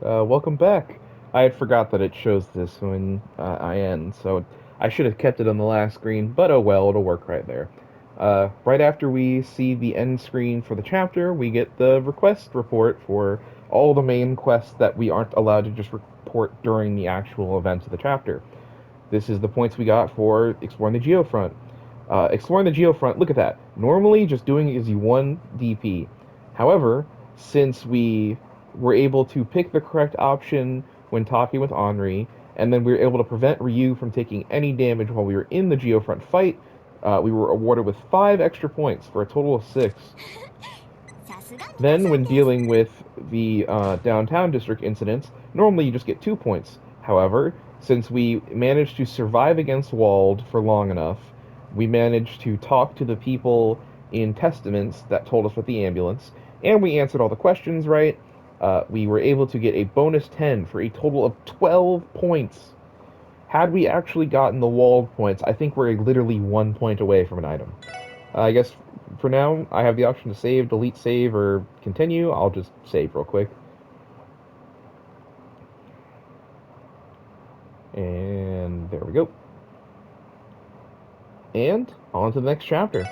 Welcome back. I had forgot that it shows this when I end, so I should have kept it on the last screen, but oh well, it'll work right there. Right after we see the end screen for the chapter, we get the request report for all the main quests that we aren't allowed to just report during the actual events of the chapter. This is the points we got for exploring the geofront. Exploring the geofront, look at that. Normally, just doing it gives you 1 DP. However, since we were able to pick the correct option when talking with Henri, and then we were able to prevent Ryu from taking any damage while we were in the geofront fight, we were awarded with 5 extra points for a total of 6. Then, when dealing with the downtown district incidents, normally you just get 2 points. However, since we managed to survive against Wald for long enough, we managed to talk to the people in Testaments that told us about the ambulance, and we answered all the questions right. We were able to get a bonus 10 for a total of 12 points. Had we actually gotten the Wald points, I think we're literally 1 point away from an item. I guess for now, I have the option to save, delete save, or continue. I'll just save real quick. And there we go. And on to the next chapter.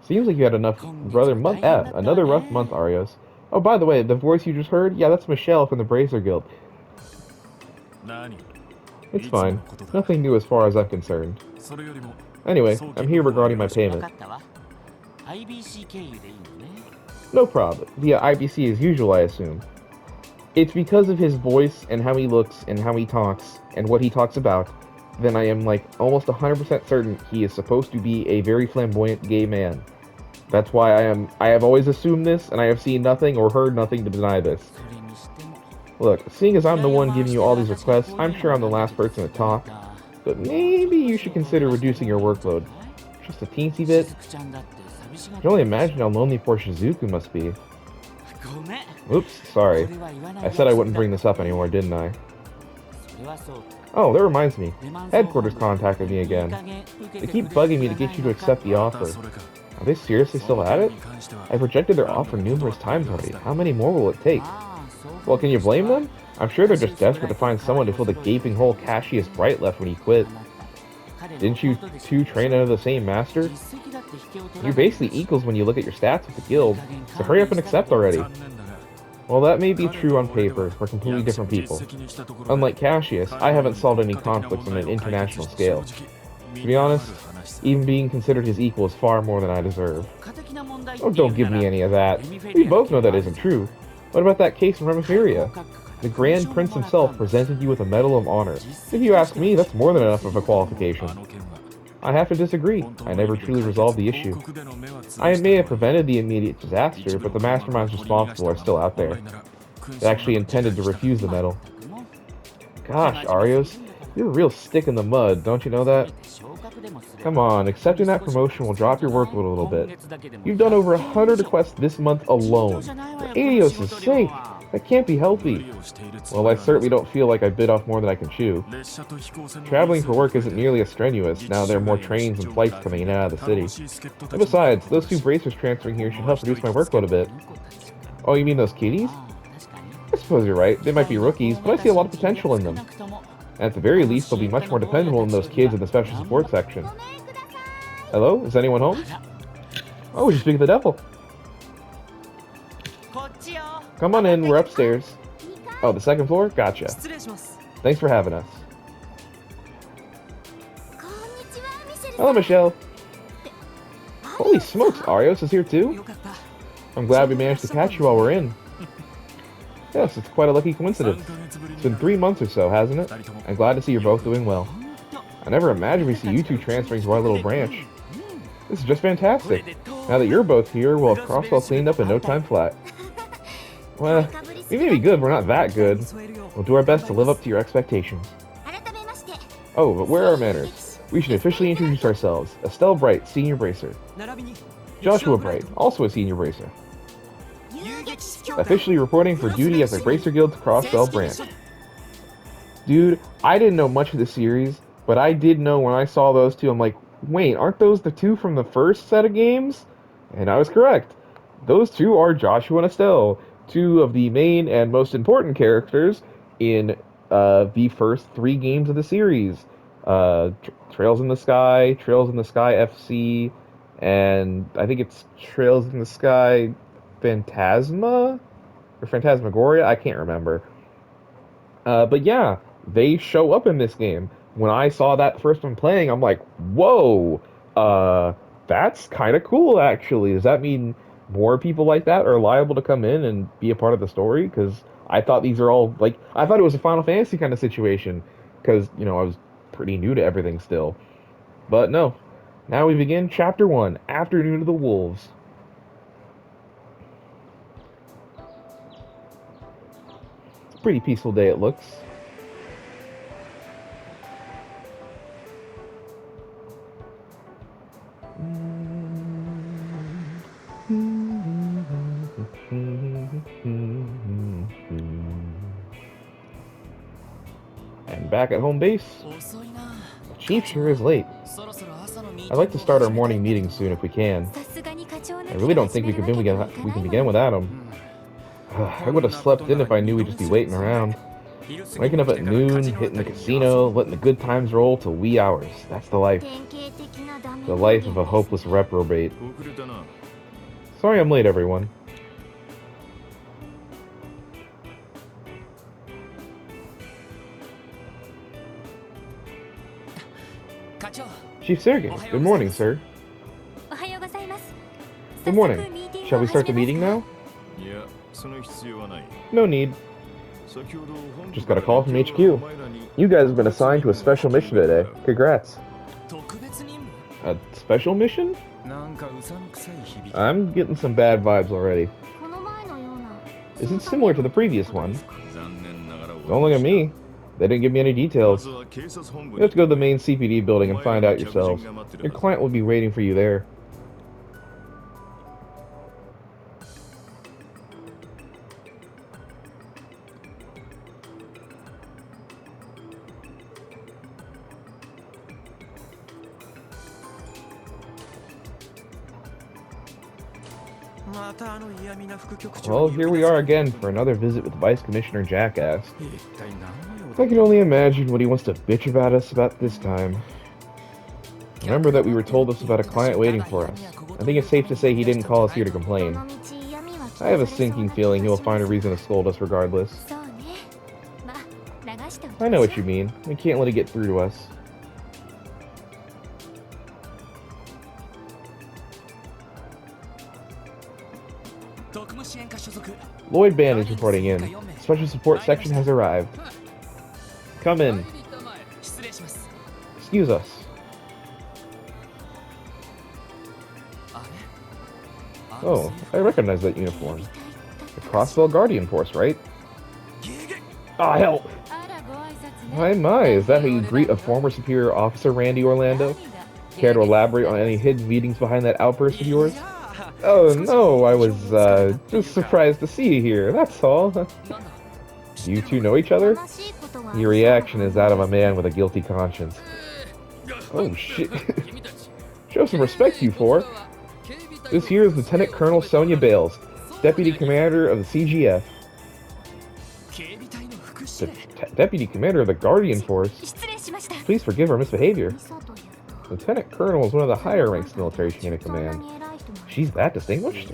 Seems like you had another rough month, Arios. Oh, by the way, the voice you just heard, yeah, that's Michelle from the Bracer Guild. It's fine. Nothing new as far as I'm concerned. Anyway, I'm here regarding my payment. No problem. Via IBC as usual, I assume. It's because of his voice and how he looks and how he talks and what he talks about, then I am like almost 100% certain he is supposed to be a very flamboyant gay man. That's why I have always assumed this, and I have seen nothing or heard nothing to deny this. Look, seeing as I'm the one giving you all these requests, I'm sure I'm the last person to talk, but maybe you should consider reducing your workload. Just a teensy bit. I can only imagine how lonely poor Shizuku must be. Oops, sorry. I said I wouldn't bring this up anymore, didn't I? Oh, that reminds me. Headquarters contacted me again. They keep bugging me to get you to accept the offer. Are they seriously still at it? I've rejected their offer numerous times already. How many more will it take? Well, can you blame them? I'm sure they're just desperate to find someone to fill the gaping hole Cassius Bright left when he quit. Didn't you two train under the same master? You're basically equals when you look at your stats with the guild, so hurry up and accept already. Well, that may be true on paper, we're completely different people. Unlike Cassius, I haven't solved any conflicts on an international scale. To be honest, even being considered his equal is far more than I deserve. Oh, don't give me any of that. We both know that isn't true. What about that case in Remiferia? The Grand Prince himself presented you with a Medal of Honor. If you ask me, that's more than enough of a qualification. I have to disagree. I never truly resolved the issue. I may have prevented the immediate disaster, but the masterminds responsible are still out there. They actually intended to refuse the medal. Gosh, Arios, you're a real stick in the mud, don't you know that? Come on, accepting that promotion will drop your workload a little bit. You've done over 100 requests this month alone. For Adios' sake, that can't be healthy. Well, I certainly don't feel like I bit off more than I can chew. Traveling for work isn't nearly as strenuous, now there are more trains and flights coming in and out of the city. And besides, those 2 bracers transferring here should help reduce my workload a bit. Oh, you mean those kitties? I suppose you're right, they might be rookies, but I see a lot of potential in them. And at the very least, they'll be much more dependable than those kids in the special support section. Hello? Is anyone home? Oh, we just speak of the devil. Come on in, we're upstairs. Oh, the 2nd floor? Gotcha. Thanks for having us. Hello, Michelle. Holy smokes, Arios is here too? I'm glad we managed to catch you while we're in. Yes, it's quite a lucky coincidence. It's been 3 months or so, hasn't it? I'm glad to see you're both doing well. I never imagined we'd see you two transferring to our little branch. This is just fantastic. Now that you're both here, we'll have Crossbell cleaned up in no time flat. Well, we may be good, we're not that good. We'll do our best to live up to your expectations. Oh, but where are our manners? We should officially introduce ourselves. Estelle Bright, Senior Bracer. Joshua Bright, also a Senior Bracer. Officially reporting for duty as the Bracer Guild's Crossbell branch. Dude, I didn't know much of the series, but I did know when I saw those two, I'm like, wait, aren't those the two from the first set of games? And I was correct. Those two are Joshua and Estelle, two of the main and most important characters in the first three games of the series. Trails in the Sky FC, and I think it's Trails in the Sky Phantasma or Phantasmagoria. I can't remember. But yeah, they show up in this game. When I saw that first one playing, I'm like, whoa, that's kind of cool, actually. Does that mean more people like that are liable to come in and be a part of the story? Because I thought these are all, like, I thought it was a Final Fantasy kind of situation. Because, I was pretty new to everything still. But no. Now we begin Chapter 1, Afternoon of the Wolves. It's a pretty peaceful day, it looks. And back at home base, the chief here is late. I'd like to start our morning meeting soon if we can. I really don't think we can begin without him. I would have slept in if I knew we'd just be waiting around. Waking up at noon, hitting the casino, letting the good times roll till wee hours. That's the life. The life of a hopeless reprobate. Sorry I'm late, everyone. Chief Sergey, good morning, sir. Good morning. Shall we start the meeting now? No need. Just got a call from HQ. You guys have been assigned to a special mission today. Congrats. A special mission? I'm getting some bad vibes already. Is it similar to the previous one? Don't look at me. They didn't give me any details. You have to go to the main CPD building and find out yourselves. Your client will be waiting for you there. Well, here we are again for another visit with Vice Commissioner Jackass. I can only imagine what he wants to bitch about us about this time. Remember that we were told this about a client waiting for us. I think it's safe to say he didn't call us here to complain. I have a sinking feeling he will find a reason to scold us regardless. I know what you mean. We can't let it get through to us. Lloyd Band is reporting in. Special support section has arrived. Come in. Excuse us. Oh, I recognize that uniform. The Crossbell Guardian Force, right? Ah, hell! My, is that how you greet a former superior officer, Randy Orlando? Care to elaborate on any hidden meetings behind that outburst of yours? Oh, no, I was, just surprised to see you here, that's all. Do you two know each other? Your reaction is that of a man with a guilty conscience. Oh, shit. Show some respect, you four. This here is Lieutenant Colonel Sonia Bales, Deputy Commander of the CGF. The Deputy Commander of the Guardian Force? Please forgive our misbehavior. Lieutenant Colonel is one of the higher ranks in the military chain of command. She's that distinguished?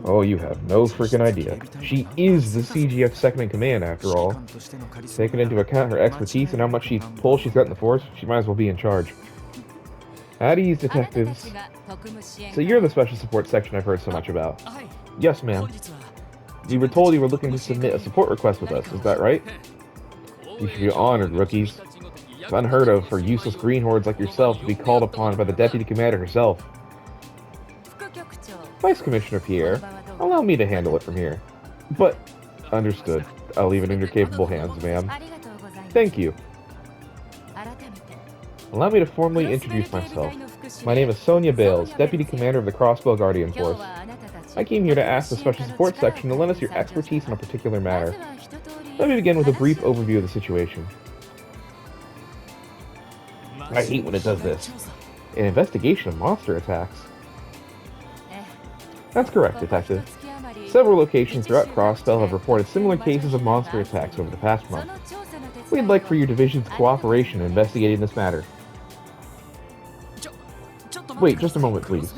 Oh, you have no freaking idea. She is the CGF second in command, after all. Taking into account her expertise and how much pull she's got in the force, she might as well be in charge. At ease, detectives. So you're the special support section I've heard so much about. Yes, ma'am. You were told you were looking to submit a support request with us, is that right? You should be honored, rookies. It's unheard of for useless greenhorns like yourself to be called upon by the Deputy Commander herself. Vice Commissioner Pierre, allow me to handle it from here. But, understood. I'll leave it in your capable hands, ma'am. Thank you. Allow me to formally introduce myself. My name is Sonia Bales, Deputy Commander of the Crossbell Guardian Force. I came here to ask the Special Support Section to lend us your expertise in a particular matter. Let me begin with a brief overview of the situation. I hate when it does this. An investigation of monster attacks. That's correct, Detective. Several locations throughout Crossbell have reported similar cases of monster attacks over the past month. We'd like for your division's cooperation in investigating this matter. Wait, just a moment, please.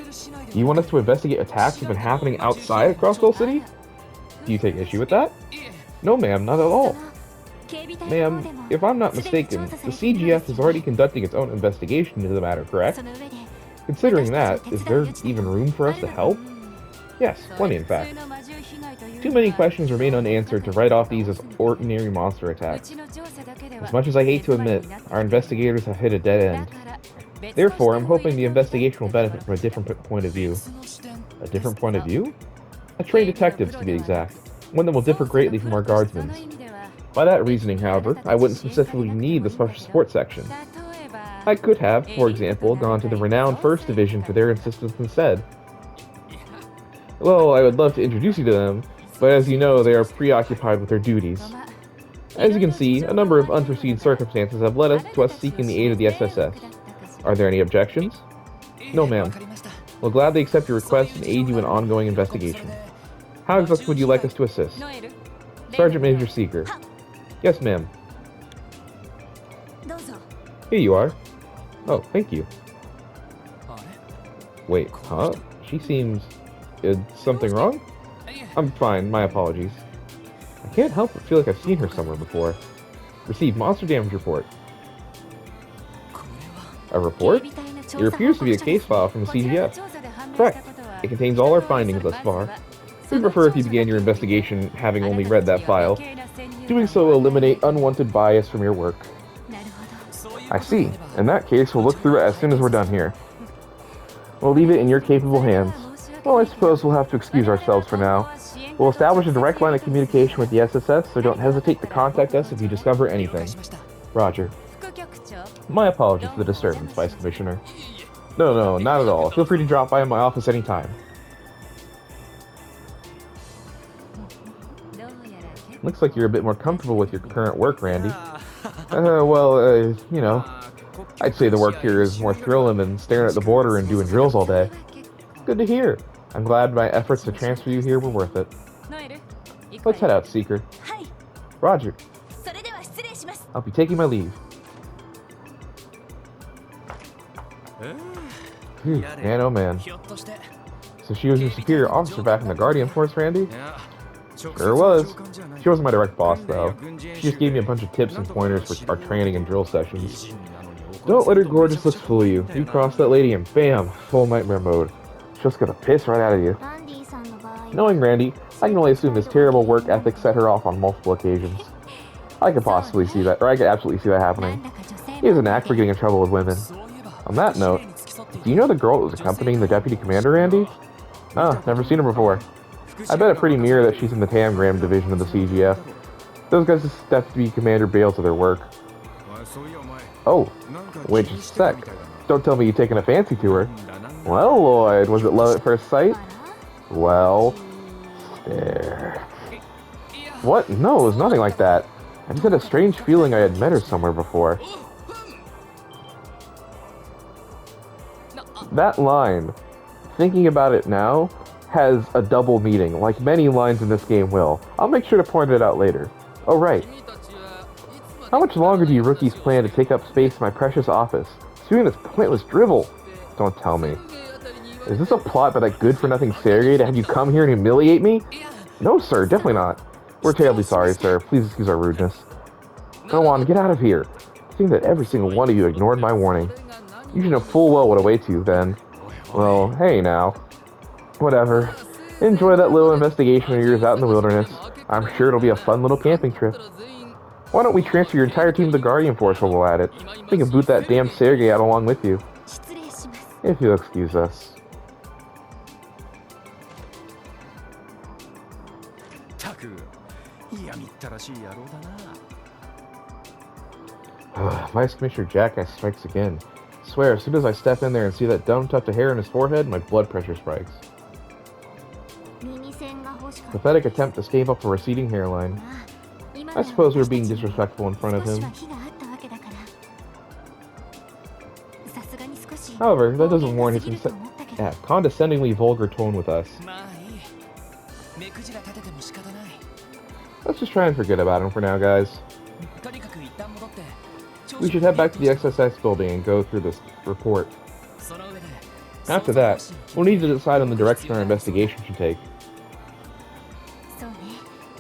Do you want us to investigate attacks that have been happening outside of Crossbell City? Do you take issue with that? No, ma'am, not at all. Ma'am, if I'm not mistaken, the CGF is already conducting its own investigation into the matter, correct? Considering that, is there even room for us to help? Yes, plenty in fact. Too many questions remain unanswered to write off these as ordinary monster attacks. As much as I hate to admit, our investigators have hit a dead end. Therefore, I'm hoping the investigation will benefit from a different point of view. A different point of view? A trained detectives, to be exact. One that will differ greatly from our guardsmen's. By that reasoning, however, I wouldn't specifically need the special support section. I could have, for example, gone to the renowned 1st Division for their assistance instead. Well, I would love to introduce you to them, but as you know, they are preoccupied with their duties. As you can see, a number of unforeseen circumstances have led us to us seeking the aid of the SSS. Are there any objections? No, ma'am. We'll gladly accept your request and aid you in ongoing investigation. How exactly would you like us to assist? Sergeant Major Seeker. Yes, ma'am. Here you are. Oh, thank you. Wait, huh? She seems... Is something wrong? I'm fine, my apologies. I can't help but feel like I've seen her somewhere before. Receive monster damage report. A report? It appears to be a case file from the CGF. Correct. It contains all our findings thus far. We'd prefer if you began your investigation having only read that file. Doing so will eliminate unwanted bias from your work. I see. In that case, we'll look through it as soon as we're done here. We'll leave it in your capable hands. Well, I suppose we'll have to excuse ourselves for now. We'll establish a direct line of communication with the SSS, so don't hesitate to contact us if you discover anything. Roger. My apologies for the disturbance, Vice Commissioner. No, not at all. Feel free to drop by in my office anytime. Looks like you're a bit more comfortable with your current work, Randy. You know, I'd say the work here is more thrilling than staring at the border and doing drills all day. Good to hear. I'm glad my efforts to transfer you here were worth it. Let's head out, Seeker. Roger. I'll be taking my leave. Phew, man, oh man. So she was your superior officer back in the Guardian Force, Randy? Sure was. She wasn't my direct boss, though. She just gave me a bunch of tips and pointers for our training and drill sessions. Don't let her gorgeous looks fool you. You cross that lady and bam, full nightmare mode. She'll just get a piss right out of you. Knowing Randy, I can only assume his terrible work ethic set her off on multiple occasions. I could possibly see that, or I could absolutely see that happening. He has a knack for getting in trouble with women. On that note, do you know the girl that was accompanying the deputy commander, Randy? Oh, never seen her before. I bet it pretty near that she's in the Tamgram division of the CGF. Those guys just deputy commander bail to their work. Oh, wait just a sec. Don't tell me you've taken a fancy to her. Well, Lloyd, was it love at first sight? Well, stare. What? No, it was nothing like that. I just had a strange feeling I had met her somewhere before. That line, thinking about it now, has a double meaning, like many lines in this game will. I'll make sure to point it out later. Oh, right. How much longer do you rookies plan to take up space in my precious office? Doing this pointless drivel? Don't tell me. Is this a plot by that good-for-nothing Sergei to have you come here and humiliate me? No, sir, definitely not. We're terribly sorry, sir. Please excuse our rudeness. Go on, get out of here. It seems that every single one of you ignored my warning. You should know full well what awaits you, then. Well, hey now. Whatever. Enjoy that little investigation of yours out in the wilderness. I'm sure it'll be a fun little camping trip. Why don't we transfer your entire team to the Guardian Force while we're at it? We can boot that damn Sergei out along with you. If you'll excuse us. Vice Commissioner Jackass strikes again. I swear, as soon as I step in there and see that dumb tuft of hair in his forehead, my blood pressure spikes. Pathetic attempt to stave up a receding hairline. I suppose we were being disrespectful in front of him. However, that doesn't warrant his Yeah, condescendingly vulgar tone with us. Let's just try and forget about him for now, guys. We should head back to the XSX building and go through this report. After that, we'll need to decide on the direction our investigation should take.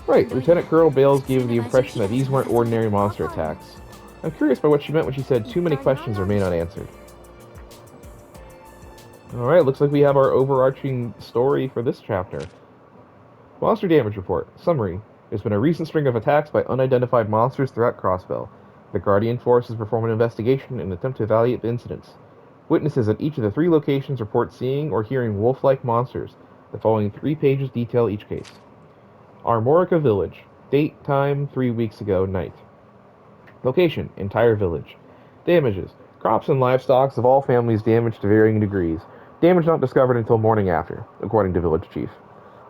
Right, Lieutenant Colonel Bales gave the impression that these weren't ordinary monster attacks. I'm curious by what she meant when she said too many questions remain unanswered. Alright, looks like we have our overarching story for this chapter. Monster Damage Report. Summary. There's been a recent string of attacks by unidentified monsters throughout Crossbell. The Guardian Force has performed an investigation in an attempt to evaluate the incidents. Witnesses at each of the 3 locations report seeing or hearing wolf-like monsters. The following 3 pages detail each case. Armorica Village. Date, time, 3 weeks ago, night. Location, entire village. Damages. Crops and livestock of all families damaged to varying degrees. Damage not discovered until morning after, according to village chief.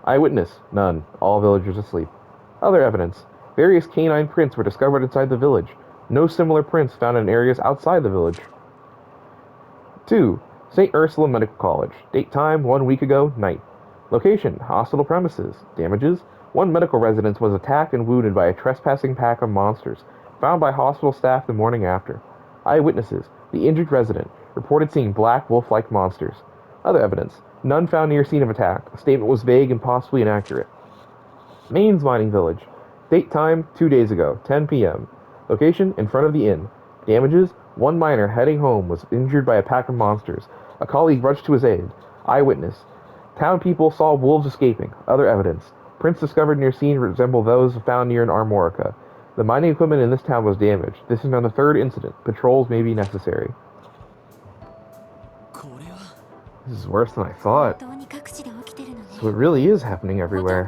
Eyewitness, none. All villagers asleep. Other evidence. Various canine prints were discovered inside the village. No similar prints found in areas outside the village. 2. St. Ursula Medical College. Date, time, 1 week ago, night. Location, hospital premises. Damages. 1 medical resident was attacked and wounded by a trespassing pack of monsters, found by hospital staff the morning after. Eyewitnesses. The injured resident reported seeing black wolf-like monsters. Other evidence. None found near scene of attack. The statement was vague and possibly inaccurate. Mains Mining Village. Date, time, 2 days ago, 10 p.m. Location, in front of the inn. Damages. 1 miner heading home was injured by a pack of monsters. A colleague rushed to his aid. Eyewitness. Town people saw wolves escaping. Other evidence. Prints discovered near scene resemble those found near an Armorica. The mining equipment in this town was damaged. This is now the 3rd incident. Patrols may be necessary. This is worse than I thought. So it really is happening everywhere.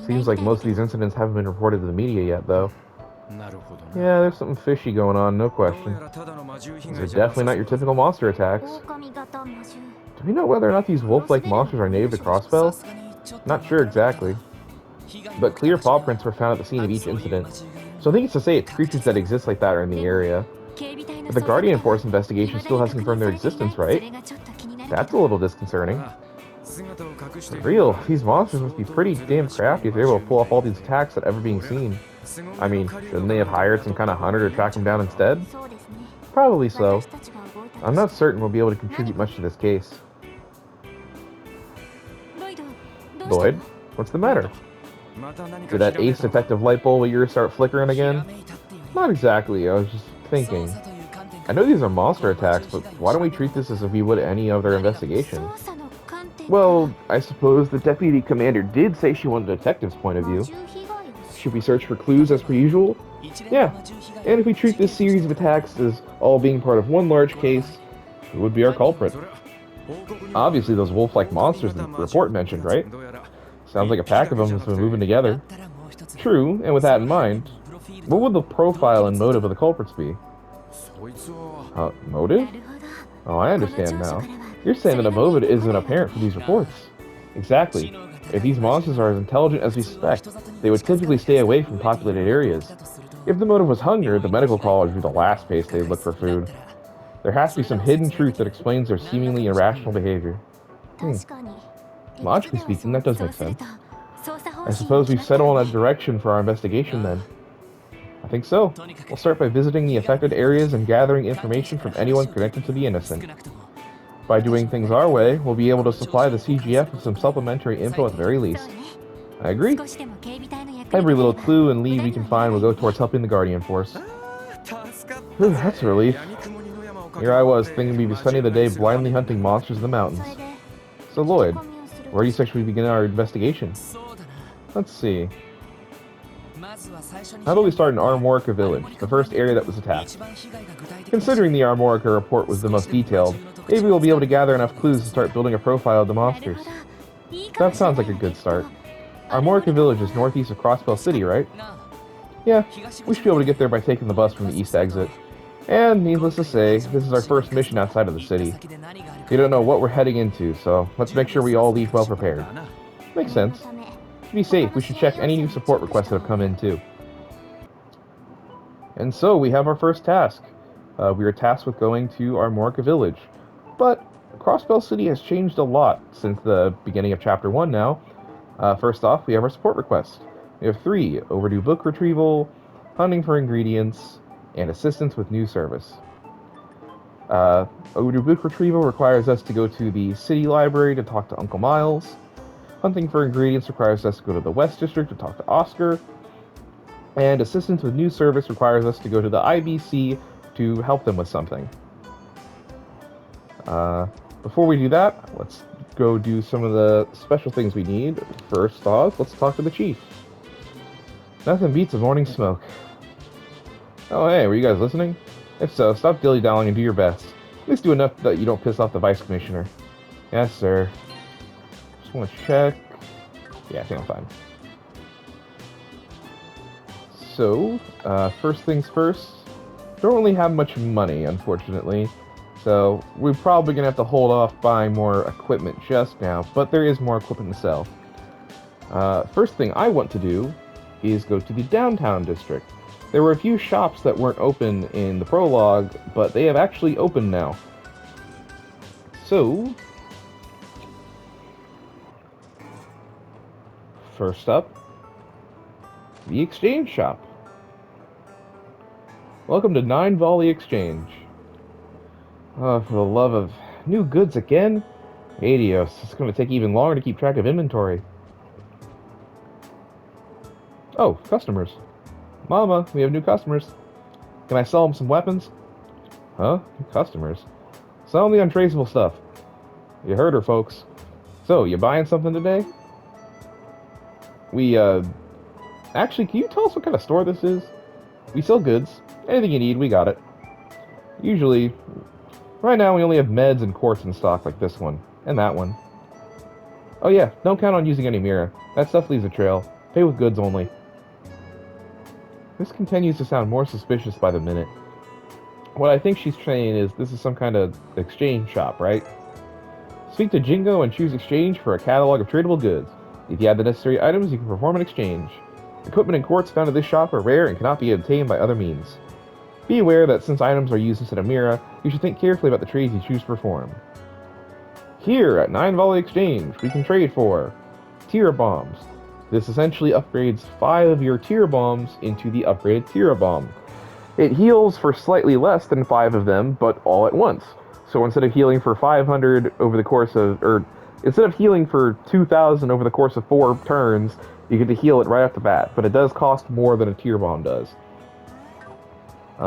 Seems like most of these incidents haven't been reported to the media yet, though. Yeah, there's something fishy going on, no question. These are definitely not your typical monster attacks. Do we know whether or not these wolf-like monsters are native to Crossbell? Not sure exactly. But clear paw prints were found at the scene of each incident. So I think it's to say it's creatures that exist like that are in the area. But the Guardian Force investigation still hasn't confirmed their existence, right? That's a little disconcerting. For real, these monsters must be pretty damn crafty if they're able to pull off all these attacks without ever being seen. I mean, shouldn't they have hired some kind of hunter to track them down instead? Probably so. I'm not certain we'll be able to contribute much to this case. Lloyd, what's the matter? Did that ace detective light bulb of yours start flickering again? Not exactly, I was just thinking. I know these are monster attacks, but why don't we treat this as if we would any other investigation? Well, I suppose the deputy commander did say she wanted a detective's point of view. Should we search for clues as per usual? Yeah, and if we treat this series of attacks as all being part of one large case, who would be our culprit? Obviously those wolf-like monsters the report mentioned, right? Sounds like a pack of them has been moving together. True, and with that in mind, what would the profile and motive of the culprits be? Motive? Oh, I understand now. You're saying that a motive isn't apparent for these reports. Exactly. If these monsters are as intelligent as we suspect, they would typically stay away from populated areas. If the motive was hunger, the medical college would be the last place they'd look for food. There has to be some hidden truth that explains their seemingly irrational behavior. Logically speaking, that does make sense. I suppose we've settled on a direction for our investigation then. I think so. We'll start by visiting the affected areas and gathering information from anyone connected to the innocent. By doing things our way, we'll be able to supply the CGF with some supplementary info at the very least. I agree. Every little clue and lead we can find will go towards helping the Guardian Force. Whew, that's a relief. Here I was, thinking we'd be spending the day blindly hunting monsters in the mountains. So Lloyd, where do you think we begin our investigation? Let's see. How about we start in Armorica Village, the first area that was attacked? Considering the Armorica report was the most detailed, maybe we'll be able to gather enough clues to start building a profile of the monsters. That sounds like a good start. Armorica Village is northeast of Crossbell City, right? Yeah, we should be able to get there by taking the bus from the east exit. And needless to say, this is our first mission outside of the city. We don't know what we're heading into, so let's make sure we all leave well prepared. Makes sense. To be safe, we should check any new support requests that have come in too. And so we have our first task. We are tasked with going to Armorica Village. But Crossbell City has changed a lot since the beginning of Chapter 1 now. First off, we have our support requests. We have 3, overdue book retrieval, hunting for ingredients, and assistance with new service. Overdue book retrieval requires us to go to the city library to talk to Uncle Miles. Hunting for ingredients requires us to go to the West District to talk to Oscar. And assistance with new service requires us to go to the IBC to help them with something. Before we do that, let's go do some of the special things we need. First off, let's talk to the chief. Nothing beats a morning smoke. Oh hey, were you guys listening? If so, stop dilly-dallying and do your best. At least do enough that you don't piss off the vice commissioner. Yes, sir. Just want to check. Yeah, I think I'm fine. So, first things first. Don't really have much money, unfortunately. So, we're probably going to have to hold off buying more equipment just now, but there is more equipment to sell. First thing I want to do is go to the downtown district. There were a few shops that weren't open in the prologue, but they have actually opened now. So, first up, the exchange shop. Welcome to 9 Volley Exchange. Oh, for the love of new goods again? Adios, it's going to take even longer to keep track of inventory. Oh, customers. Mama, we have new customers. Can I sell them some weapons? Huh? New customers? Sell them the untraceable stuff. You heard her, folks. So, you buying something today? Actually, can you tell us what kind of store this is? We sell goods. Anything you need, we got it. Usually, right now we only have meds and quartz in stock like this one. And that one. Oh yeah, don't count on using any mirror. That stuff leaves a trail. Pay with goods only. This continues to sound more suspicious by the minute. What I think she's saying is this is some kind of exchange shop, right? Speak to Jingo and choose exchange for a catalog of tradable goods. If you have the necessary items, you can perform an exchange. Equipment and quartz found at this shop are rare and cannot be obtained by other means. Be aware that since items are used instead of Mira, you should think carefully about the trades you choose to perform. Here at 9 Volley Exchange, we can trade for Tira Bombs. This essentially upgrades 5 of your Tira Bombs into the upgraded Tira Bomb. It heals for slightly less than 5 of them, but all at once. So instead of healing for 500 over the course of, instead of healing for 2,000 over the course of 4 turns, you get to heal it right off the bat, but it does cost more than a Tira Bomb does.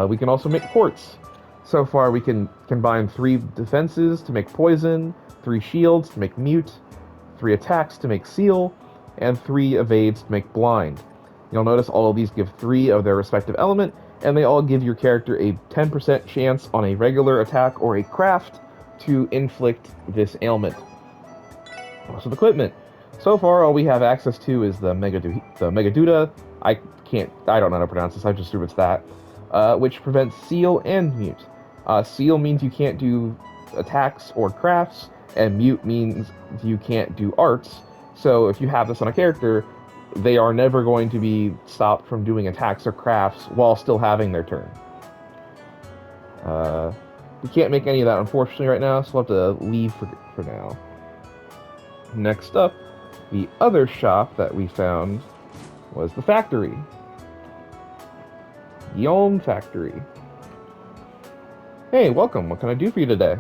We can also make quartz. So far we can combine 3 defenses to make poison, 3 shields to make mute, 3 attacks to make seal, and 3 evades to make blind. You'll notice all of these give 3 of their respective element, and they all give your character a 10% chance on a regular attack or a craft to inflict this ailment. Lots of equipment. So far, all we have access to is the Megaduda. I don't know how to pronounce this, I just assume it's that. Which prevents seal and mute. Seal means you can't do attacks or crafts, and mute means you can't do arts. So if you have this on a character, they are never going to be stopped from doing attacks or crafts while still having their turn. We can't make any of that, unfortunately, right now, so we'll have to leave for now. Next up, the other shop that we found was the factory. Guillaume Factory. Hey, welcome. What can I do for you today?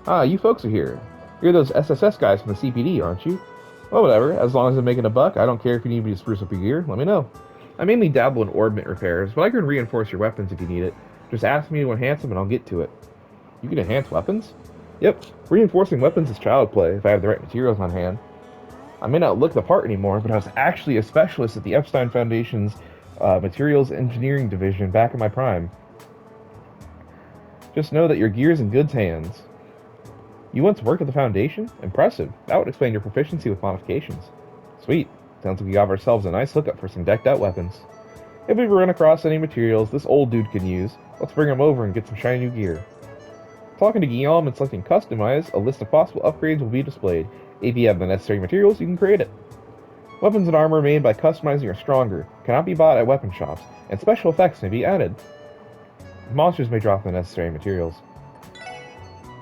Ah, you folks are here. You're those SSS guys from the CPD, aren't you? Well, whatever. As long as I'm making a buck, I don't care if you need me to spruce up your gear. Let me know. I mainly dabble in orbment repairs, but I can reinforce your weapons if you need it. Just ask me to enhance them and I'll get to it. You can enhance weapons? Yep. Reinforcing weapons is child play if I have the right materials on hand. I may not look the part anymore, but I was actually a specialist at the Epstein Foundation's Materials Engineering Division back in my prime. Just know that your gear's in good hands. You once worked at the Foundation? Impressive. That would explain your proficiency with modifications. Sweet. Sounds like we got ourselves a nice hookup for some decked out weapons. If we run across any materials this old dude can use, let's bring him over and get some shiny new gear. Talking to Guillaume and selecting Customize, a list of possible upgrades will be displayed. If you have the necessary materials, you can create it. Weapons and armor made by customizing are stronger, cannot be bought at weapon shops, and special effects may be added. Monsters may drop the necessary materials.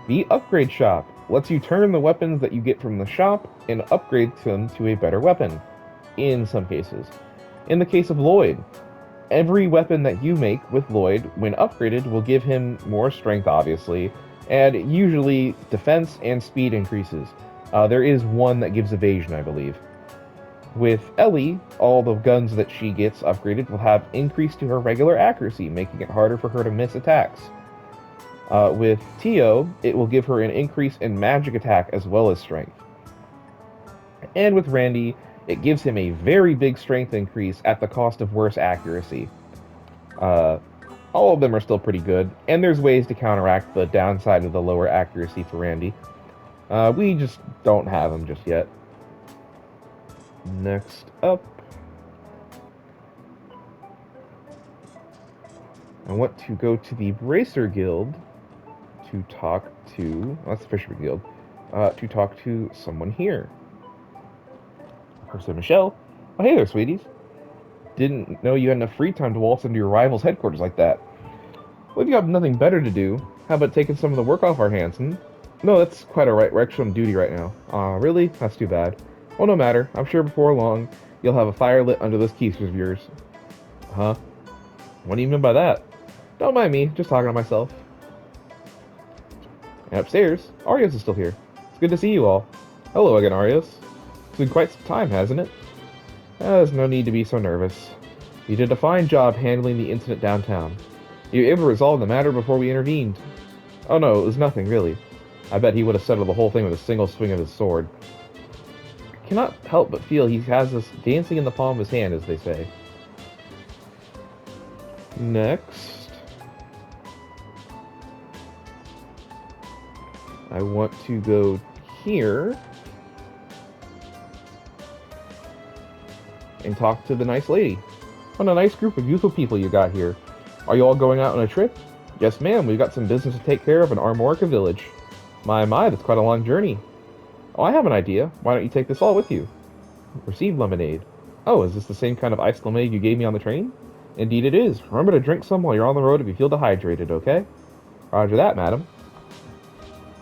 The upgrade shop lets you turn the weapons that you get from the shop and upgrade them to a better weapon, in some cases. In the case of Lloyd, every weapon that you make with Lloyd, when upgraded, will give him more strength, obviously, and usually defense and speed increases. There is one that gives evasion, I believe. With Ellie, all the guns that she gets upgraded will have increase to her regular accuracy, making it harder for her to miss attacks. With Tio, it will give her an increase in magic attack as well as strength. And with Randy, it gives him a very big strength increase at the cost of worse accuracy. All of them are still pretty good, and there's ways to counteract the downside of the lower accuracy for Randy. We just don't have them just yet. Next up, I want to go to the Bracer Guild to talk to, that's the Fisherman Guild, to talk to someone here. Person Michelle. Oh, hey there, sweeties. Didn't know you had enough free time to waltz into your rival's headquarters like that. Well, if you have nothing better to do, how about taking some of the work off our hands, hmm? No, that's quite alright. We're actually on duty right now. Really? That's too bad. Well, no matter. I'm sure before long, you'll have a fire lit under those keisters of yours. Huh? What do you mean by that? Don't mind me, just talking to myself. And upstairs, Arios is still here. It's good to see you all. Hello again, Arios. It's been quite some time, hasn't it? There's no need to be so nervous. You did a fine job handling the incident downtown. You were able to resolve the matter before we intervened. Oh no, it was nothing, really. I bet he would have settled the whole thing with a single swing of his sword. I cannot help but feel he has us dancing in the palm of his hand, as they say. Next, I want to go here and talk to the nice lady. What a nice group of youthful people you got here. Are you all going out on a trip? Yes, ma'am. We've got some business to take care of in Armorica Village. My, that's quite a long journey. Oh, I have an idea. Why don't you take this all with you? Receive lemonade. Oh, is this the same kind of iced lemonade you gave me on the train? Indeed it is. Remember to drink some while you're on the road if you feel dehydrated, okay? Roger that, madam.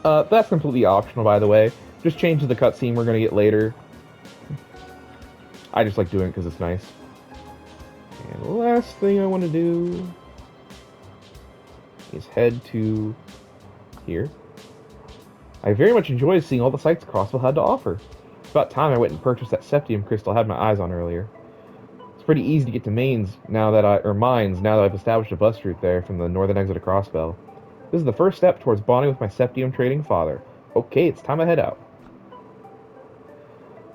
That's completely optional, by the way. Just change the cutscene we're going to get later. I just like doing it because it's nice. And the last thing I want to do is head to here. I very much enjoy seeing all the sights Crossbell had to offer. It's about time I went and purchased that septium crystal I had my eyes on earlier. It's pretty easy to get to mines now that I've established a bus route there from the northern exit of Crossbell. This is the first step towards bonding with my septium trading father. Okay, it's time to head out.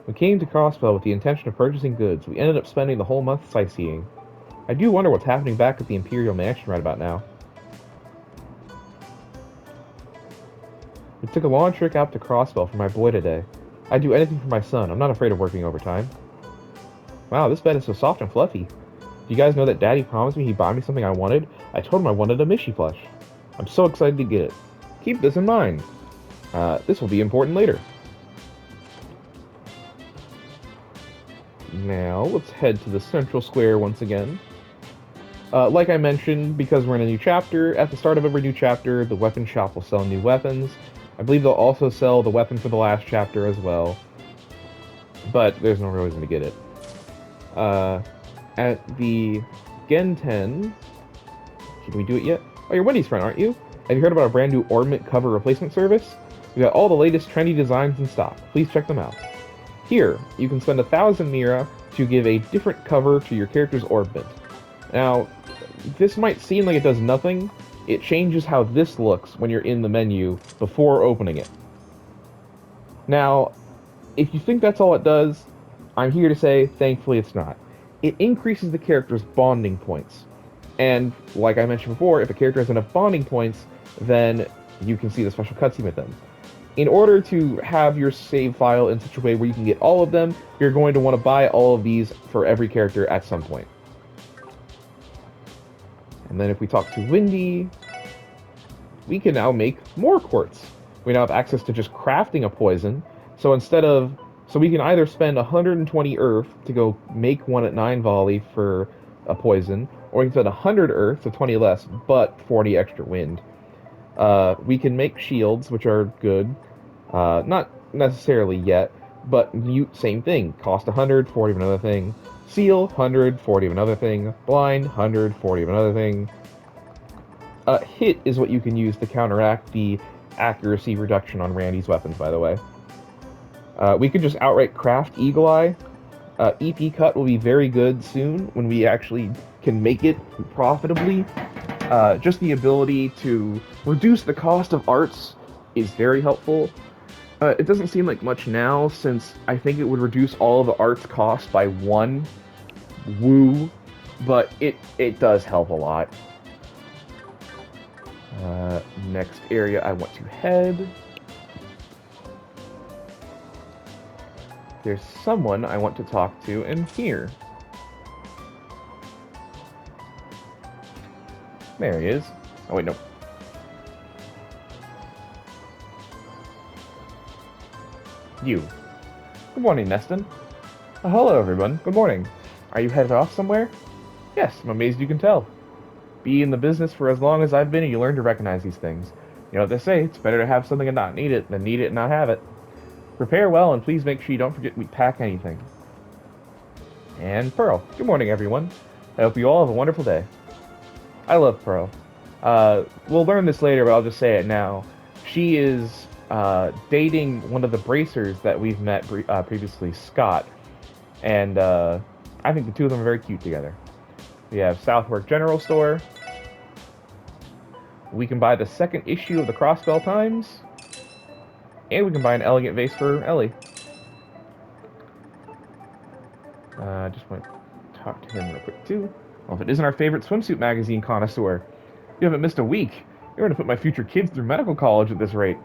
We came to Crossbell with the intention of purchasing goods. We ended up spending the whole month sightseeing. I do wonder what's happening back at the Imperial Mansion right about now. We took a long trip out to Crossbell for my boy today. I'd do anything for my son. I'm not afraid of working overtime. Wow, this bed is so soft and fluffy. Do you guys know that Daddy promised me he'd buy me something I wanted? I told him I wanted a Mishy plush. I'm so excited to get it. Keep this in mind. This will be important later. Now, let's head to the central square once again. Like I mentioned, because we're in a new chapter, at the start of every new chapter, the weapon shop will sell new weapons. I believe they'll also sell the weapon for the last chapter as well. But there's no real reason to get it. At the Gen 10... Can we do it yet? Oh, you're Wendy's friend, aren't you? Have you heard about a brand new ornament cover replacement service? We've got all the latest trendy designs in stock. Please check them out. Here, you can spend 1,000 Mira to give a different cover to your character's ornament. Now, this might seem like it does nothing. It changes how this looks when you're in the menu before opening it. Now, if you think that's all it does, I'm here to say, thankfully it's not. It increases the character's bonding points. And, like I mentioned before, if a character has enough bonding points, then you can see the special cutscene with them. In order to have your save file in such a way where you can get all of them, you're going to want to buy all of these for every character at some point. And then if we talk to Windy, we can now make more quartz. We now have access to just crafting a poison. So we can either spend 120 earth to go make one at 9 volley for a poison, or we can spend 100 earth, so 20 less, but 40 extra wind. We can make shields, which are good. Not necessarily yet, but mute, same thing. Cost 100, 40 of another thing. Seal, 100, 40 of another thing. Blind, 100, 40 of another thing. Hit is what you can use to counteract the accuracy reduction on Randy's weapons, by the way. We could just outright craft Eagle Eye. EP Cut will be very good soon when we actually can make it profitably. Just the ability to reduce the cost of arts is very helpful. It doesn't seem like much now, since I think it would reduce all of the arts cost by 1 woo, but it does help a lot. Next area I want to head. There's someone I want to talk to in here. There he is. Oh wait, no. You. Good morning, Neston. Hello, everyone. Good morning. Are you headed off somewhere? Yes, I'm amazed you can tell. Be in the business for as long as I've been, and you learn to recognize these things. You know what they say, it's better to have something and not need it than need it and not have it. Prepare well, and please make sure you don't forget we pack anything. And Pearl. Good morning, everyone. I hope you all have a wonderful day. I love Pearl. We'll learn this later, but I'll just say it now. She is dating one of the bracers that we've met previously, Scott. And I think the two of them are very cute together. We have Southwark General Store. We can buy the second issue of the Crossbell Times. And we can buy an elegant vase for Ellie. Just want to talk to him real quick, too. Well, if it isn't our favorite swimsuit magazine connoisseur, you haven't missed a week. You're going to put my future kids through medical college at this rate.